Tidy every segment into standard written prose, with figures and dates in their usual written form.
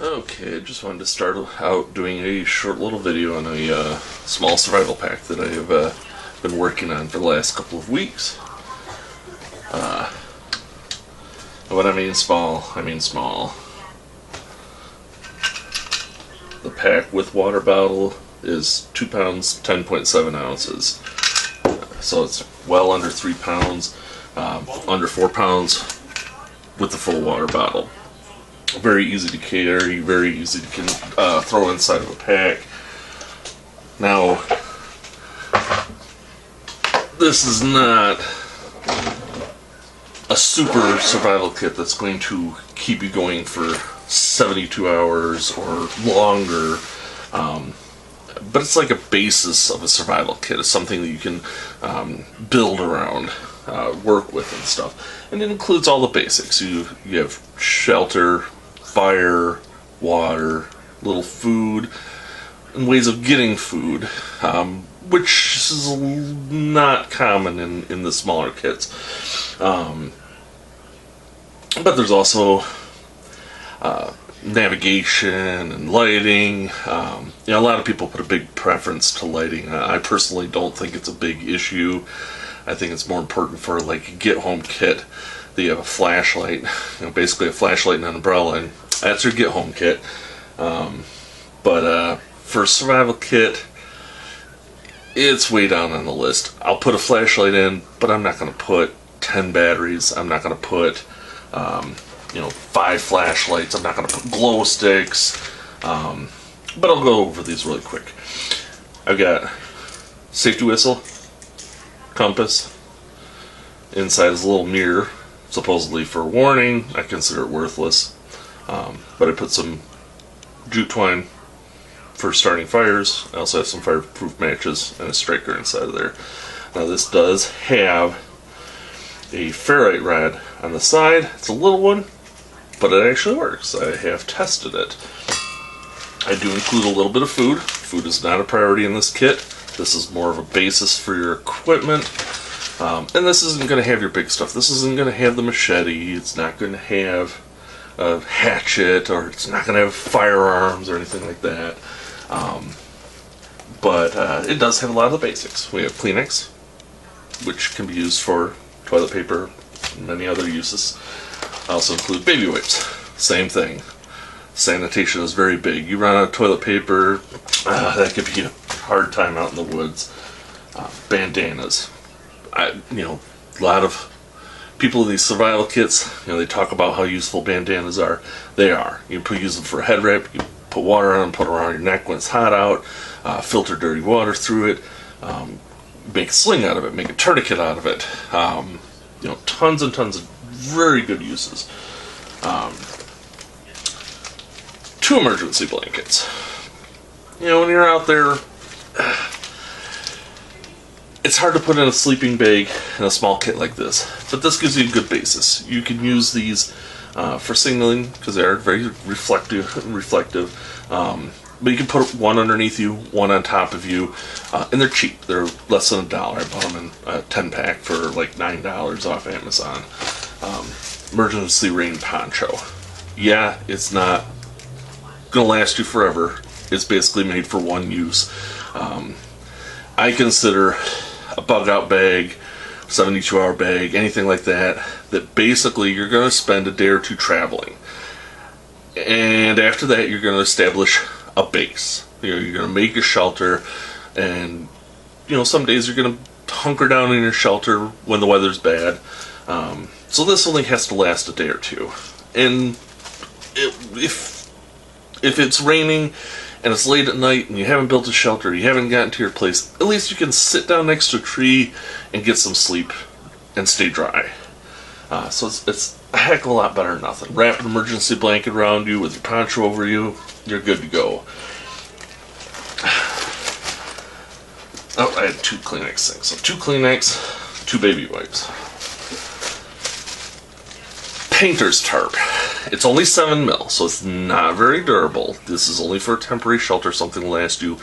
Okay, I just wanted to start out doing a short little video on a small survival pack that I have been working on for the last couple of weeks. When I mean small, I mean small. The pack with water bottle is 2 pounds, 10.7 ounces. So it's well under 3 pounds, under 4 pounds with the full water bottle. Very easy to carry, very easy to throw inside of a pack. Now, this is not a super survival kit that's going to keep you going for 72 hours or longer, but it's like a basis of a survival kit. It's something that you can build around, work with and stuff. And it includes all the basics. You have shelter, fire, water, little food, and ways of getting food, which is not common in the smaller kits. But there's also navigation and lighting. A lot of people put a big preference to lighting. I personally don't think it's a big issue. I think it's more important for like a get-home kit that you have a flashlight, basically a flashlight and an umbrella, and that's your get-home kit. But for a survival kit, it's way down on the list. I'll put a flashlight in, but I'm not going to put 10 batteries. I'm not going to put 5 flashlights. I'm not going to put glow sticks. But I'll go over these really quick. I've got safety whistle, compass. Inside is a little mirror, supposedly for warning. I consider it worthless. But I put some jute twine for starting fires. I also have some fireproof matches and a striker inside of there. Now this does have a ferrite rod on the side. It's a little one, but it actually works. I have tested it. I do include a little bit of food. Food is not a priority in this kit. This is more of a basis for your equipment. And this isn't going to have your big stuff. This isn't going to have the machete. It's not going to have a hatchet, or it's not going to have firearms or anything like that. But it does have a lot of the basics. We have Kleenex, which can be used for toilet paper and many other uses. I also include baby wipes. Same thing. Sanitation is very big. You run out of toilet paper, that could be a hard time out in the woods. Bandanas. A lot of people in these survival kits, they talk about how useful bandanas are. They are. You can use them for a head wrap. You put water on them, put it around your neck when it's hot out, filter dirty water through it, make a sling out of it, make a tourniquet out of it. Tons and tons of very good uses. 2 emergency blankets. When you're out there, it's hard to put in a sleeping bag in a small kit like this, but this gives you a good basis. You can use these for signaling because they are very reflective. But you can put one underneath you, one on top of you, and they're cheap. They're less than $1. I bought them in a 10-pack for like $9 off Amazon. Emergency rain poncho. Yeah, it's not gonna last you forever. It's basically made for one use. I consider a bug out bag, 72-hour bag, anything like that, that basically you're going to spend a day or two traveling. And after that, you're going to establish a base. You're going to make a shelter, and some days you're going to hunker down in your shelter when the weather's bad. So this only has to last a day or two. And if it's raining and it's late at night and you haven't built a shelter, you haven't gotten to your place, at least you can sit down next to a tree and get some sleep and stay dry. So it's a heck of a lot better than nothing. Wrap an emergency blanket around you with your poncho over you, you're good to go. Oh, I had 2 Kleenex things. So 2 Kleenex, 2 baby wipes. Painter's tarp. It's only 7 mil, so it's not very durable. This is only for a temporary shelter, something to last you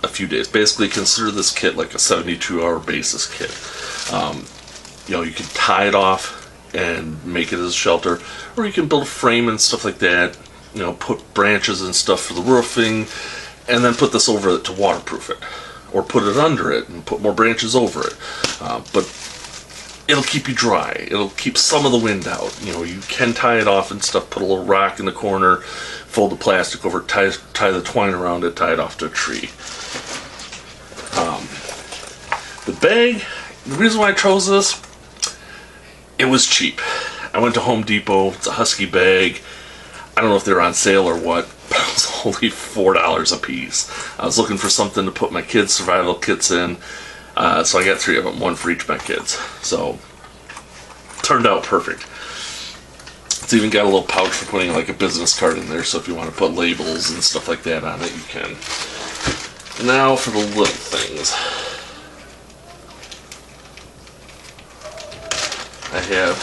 a few days. Basically, consider this kit like a 72-hour basis kit. You can tie it off and make it as a shelter, or you can build a frame and stuff like that. you know, put branches and stuff for the roofing, and then put this over it to waterproof it, or put it under it and put more branches over it. But it'll keep you dry. It'll keep some of the wind out. You know, you can tie it off and stuff, put a little rock in the corner, fold the plastic over it, tie the twine around it, tie it off to a tree. The bag, the reason why I chose this, it was cheap. I went to Home Depot. It's a Husky bag. I don't know if they're on sale or what, but it was only $4 a piece. I was looking for something to put my kids' survival kits in, so I got 3 of them, 1 for each of my kids. So, turned out perfect. It's even got a little pouch for putting like a business card in there, so if you want to put labels and stuff like that on it, you can. Now for the little things. I have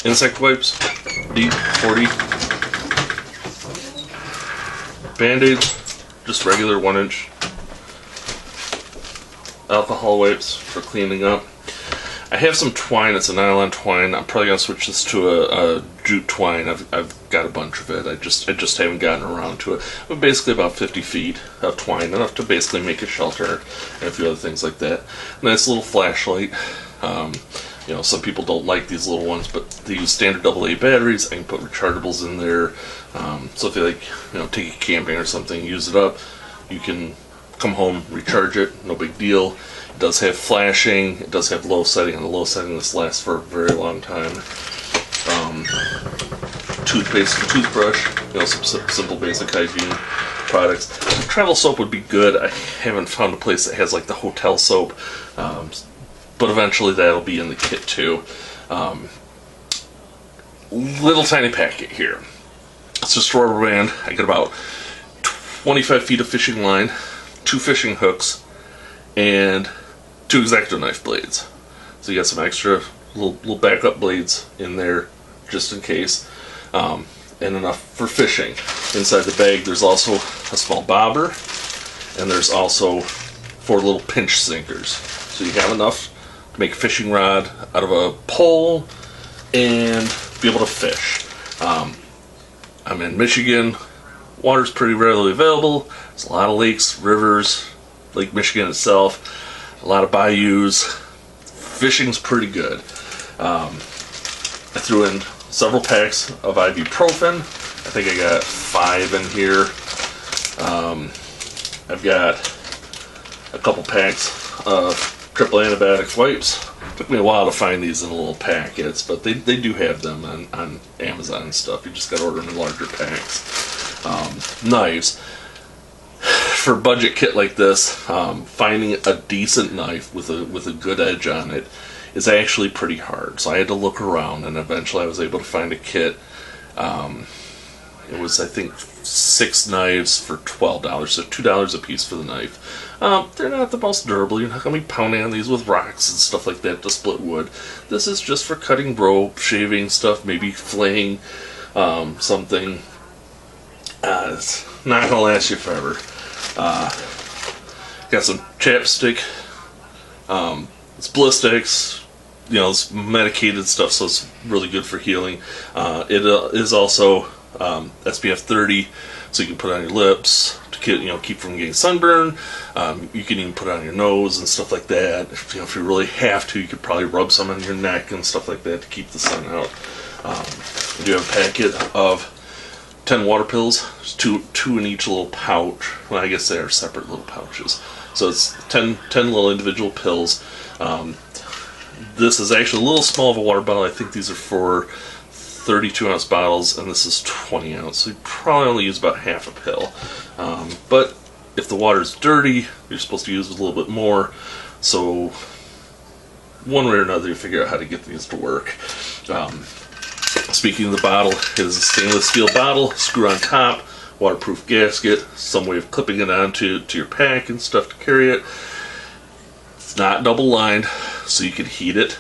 insect wipes, Deet 40, Bandaids, just regular 1-inch, alcohol wipes for cleaning up. I have some twine. It's a nylon twine. I'm probably gonna switch this to a jute twine. I've got a bunch of it. I just haven't gotten around to it. But basically about 50 feet of twine, enough to basically make a shelter and a few other things like that. Nice little flashlight. You know, some people don't like these little ones, but they use standard AA batteries. I can put rechargeables in there. So if you like, you know, take it camping or something, use it up, you can come home, recharge it, no big deal. It does have flashing, it does have low setting. On the low setting, this lasts for a very long time. Toothpaste and toothbrush, you know, some simple basic hygiene products. Travel soap would be good. I haven't found a place that has like the hotel soap, but eventually that'll be in the kit too. Little tiny packet here. It's just a rubber band. I get about 25 feet of fishing line, 2 fishing hooks, and 2 exacto knife blades. So you got some extra little backup blades in there just in case, and enough for fishing. Inside the bag there's also a small bobber, and there's also 4 little pinch sinkers. So you have enough to make a fishing rod out of a pole and be able to fish. I'm in Michigan. Water's pretty readily available. There's a lot of lakes, rivers, Lake Michigan itself, a lot of bayous. Fishing's pretty good. I threw in several packs of ibuprofen. I think I got 5 in here. I've got a couple packs of triple antibiotic wipes. Took me a while to find these in little packets, but they do have them on Amazon and stuff. You just got to order them in larger packs. Knives. For a budget kit like this, finding a decent knife with a good edge on it is actually pretty hard. So I had to look around, and eventually I was able to find a kit. It was, I think, 6 knives for $12, so $2 a piece for the knife. They're not the most durable. You're not going to be pounding on these with rocks and stuff like that to split wood. This is just for cutting rope, shaving stuff, maybe flaying something. It's not going to last you forever. Got some chapstick. It's Blistex. You know, it's medicated stuff, so it's really good for healing. It is also SPF 30, so you can put it on your lips to keep from getting sunburn. You can even put it on your nose and stuff like that. If you really have to, you could probably rub some on your neck and stuff like that to keep the sun out. I do have a packet of 10 water pills. There's two in each little pouch. Well, I guess they are separate little pouches. So it's 10 little individual pills. This is actually a little small of a water bottle. I think these are for 32-ounce bottles, and this is 20 ounce. So you probably only use about half a pill. But if the water's dirty, you're supposed to use a little bit more. So one way or another, you figure out how to get these to work. Speaking of the bottle, it is a stainless steel bottle, screw on top, waterproof gasket, some way of clipping it onto your pack and stuff to carry it. It's not double lined, so you can heat it,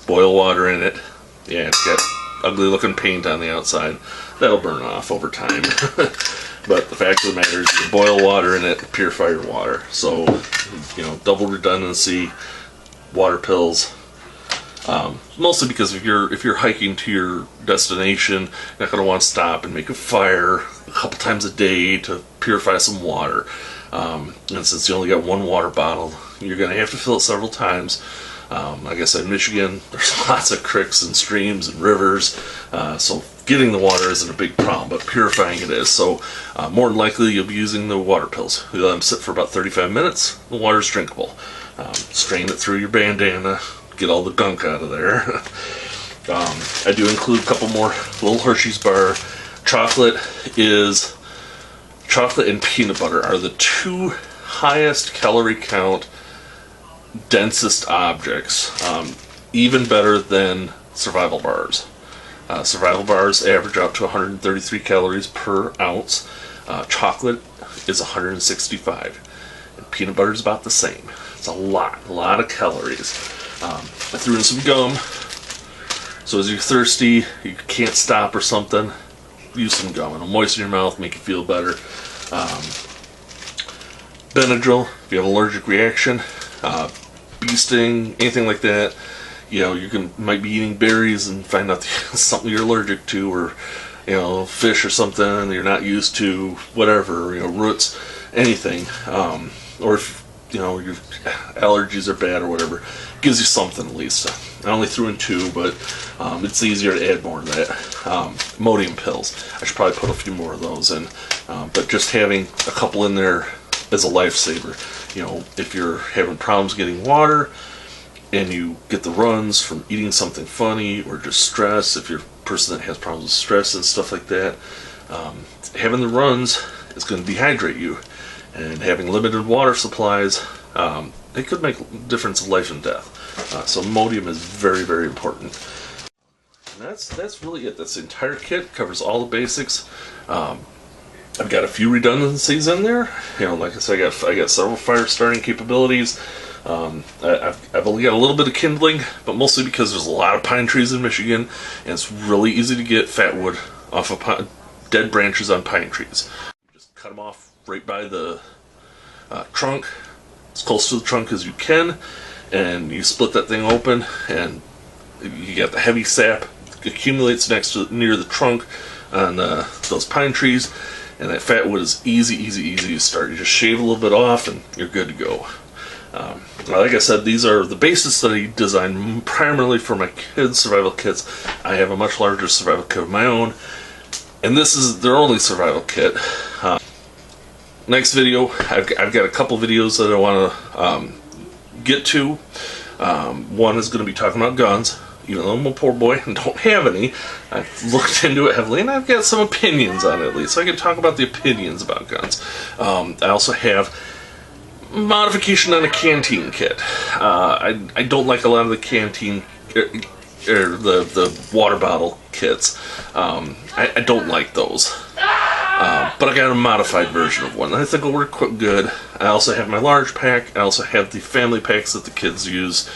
boil water in it. Yeah, it's got ugly looking paint on the outside. That'll burn off over time. But the fact of the matter is you can boil water in it, purify your water. So, double redundancy, water pills, Mostly because if you're hiking to your destination, you're not going to want to stop and make a fire a couple times a day to purify some water. And since you only got one water bottle, you're going to have to fill it several times. Like I said, in Michigan, there's lots of creeks and streams and rivers, so getting the water isn't a big problem, but purifying it is. So more than likely you'll be using the water pills. You let them sit for about 35 minutes, the water's drinkable. Strain it through your bandana, get all the gunk out of there. I do include a couple more little Hershey's bar. Chocolate and peanut butter are the two highest calorie count, densest objects, even better than survival bars. Survival bars average out to 133 calories per ounce. Chocolate is 165, and peanut butter is about the same. It's a lot of calories. I threw in some gum, so as you're thirsty, you can't stop or something, use some gum. It'll moisten your mouth, make you feel better. Benadryl, if you have an allergic reaction, bee sting, anything like that. You know, might be eating berries and find out something you're allergic to, or fish or something you're not used to, whatever, roots, anything. Or if your allergies are bad or whatever, gives you something at least. I only threw in 2, but it's easier to add more to that. Imodium pills, I should probably put a few more of those in, but just having a couple in there is a lifesaver. If you're having problems getting water and you get the runs from eating something funny or just stress, if you're a person that has problems with stress and stuff like that, having the runs is going to dehydrate you, and having limited water supplies, it could make a difference of life and death. So Imodium is very, very important. And that's really it. That's the entire kit. Covers all the basics. I've got a few redundancies in there. Like I said, I got several fire starting capabilities. I've only got a little bit of kindling, but mostly because there's a lot of pine trees in Michigan, and it's really easy to get fat wood off of dead branches on pine trees. You just cut them off right by the trunk, as close to the trunk as you can, and you split that thing open, and you get the heavy sap accumulates near the trunk on those pine trees, and that fat wood is easy to start. You just shave a little bit off, and you're good to go. Like I said, these are the bases that I designed primarily for my kids' survival kits. I have a much larger survival kit of my own, and this is their only survival kit. Next video, I've got a couple videos that I want to get to. One is going to be talking about guns. Even though I'm a poor boy and don't have any, I've looked into it heavily, and I've got some opinions on it at least, so I can talk about the opinions about guns. I also have modification on a canteen kit. I don't like a lot of the canteen or the water bottle kits. I don't like those. But I got a modified version of one. I think it'll work quite good. I also have my large pack. I also have the family packs that the kids use.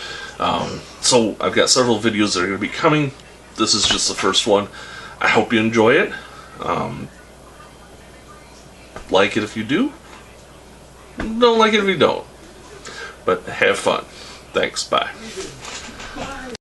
So I've got several videos that are going to be coming. This is just the first one. I hope you enjoy it. Like it if you do. Don't like it if you don't. But have fun. Thanks. Bye.